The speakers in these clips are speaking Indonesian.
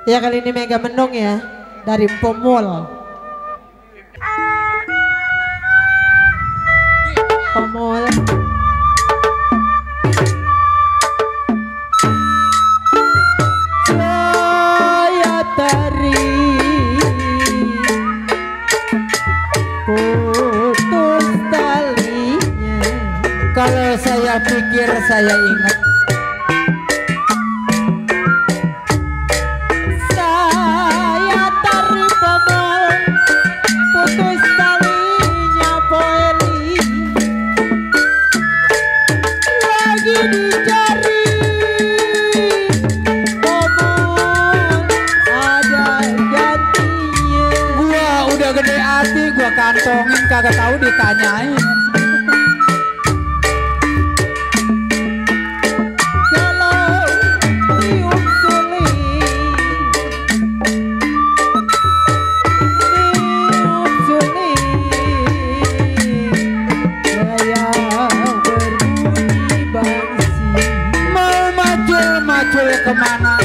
Ya kali ini Mega Mendung ya dari Pomol. Pomol. Saya tari putus talinya. Kalau saya pikir saya ingat kantongin kagak tahu ditanyain. Kalau tiup suling, saya berbunyi bangsi. Mau macul-macul kemana?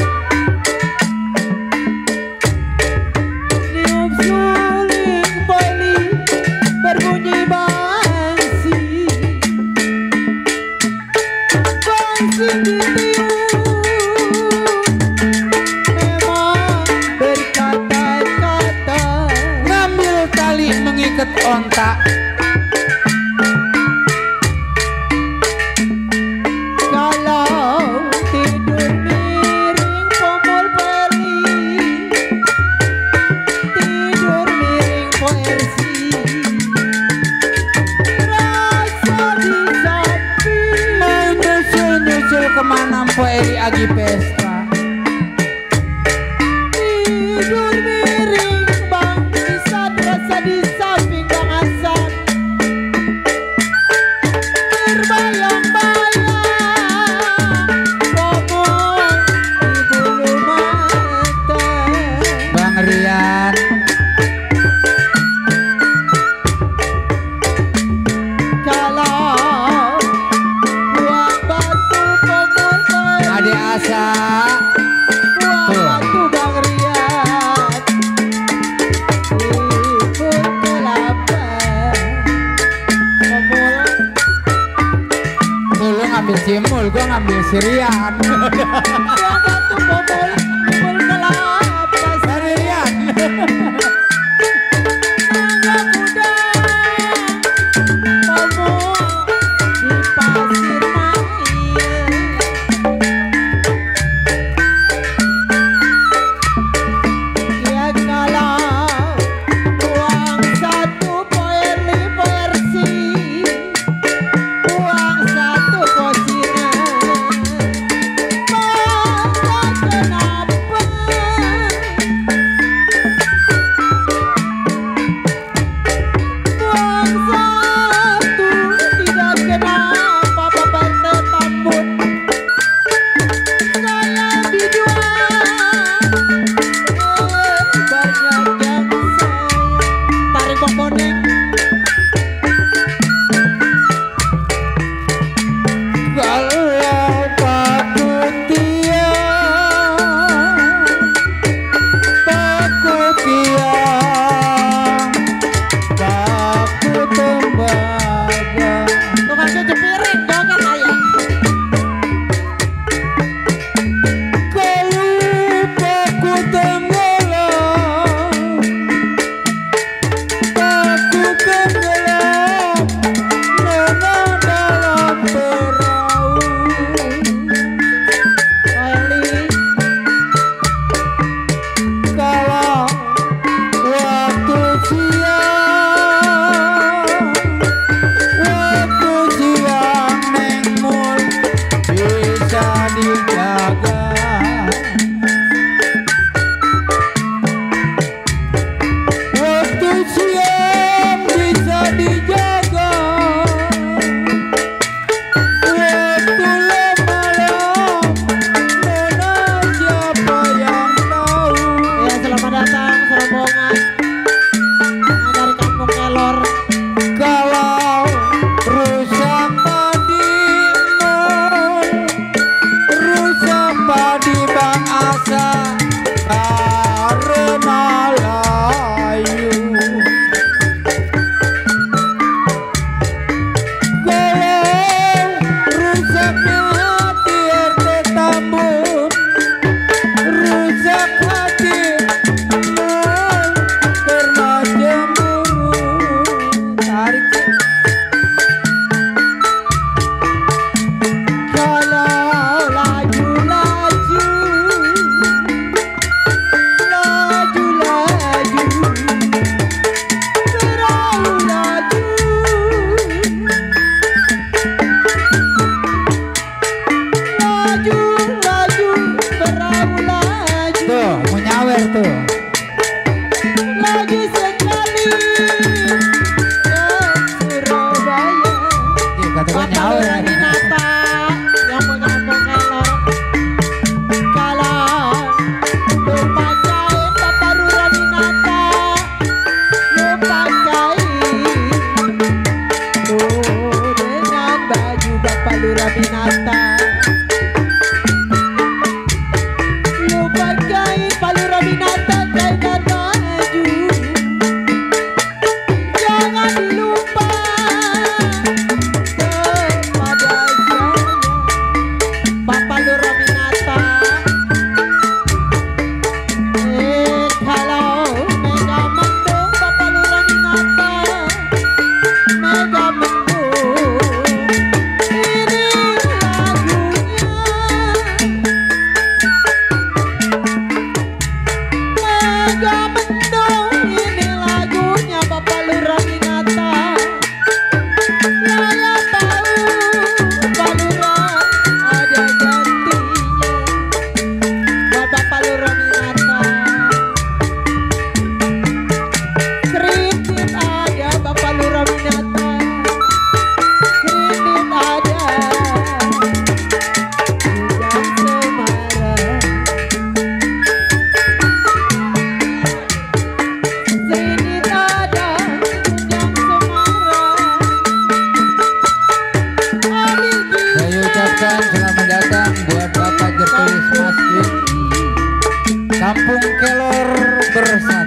Ontak kalau tidur miring Pomol Peli, tidur miring poesi, rasa di samping mau nyusul-nyusul kemana Mpo Eli agi pesta. Tidur miring Bang Isad, rasa di samping Bang Asad, terbayang-bayang Pomol di bulu mata. Bang Rian, kalau buang batu Pomol Peli, Ade Asa, buang batu Bang Rian, ikut kelapa Pomol. lu ngambil Cimul, gua ngambil si Rian. Buang batu Pomol, ikut kelapa Dari Rian. Mangga muda Pomol di pasir main. Ya kalau uang satu Poeli versi, uang satu kosinan, masa kenal Kampung Kelor bersatu.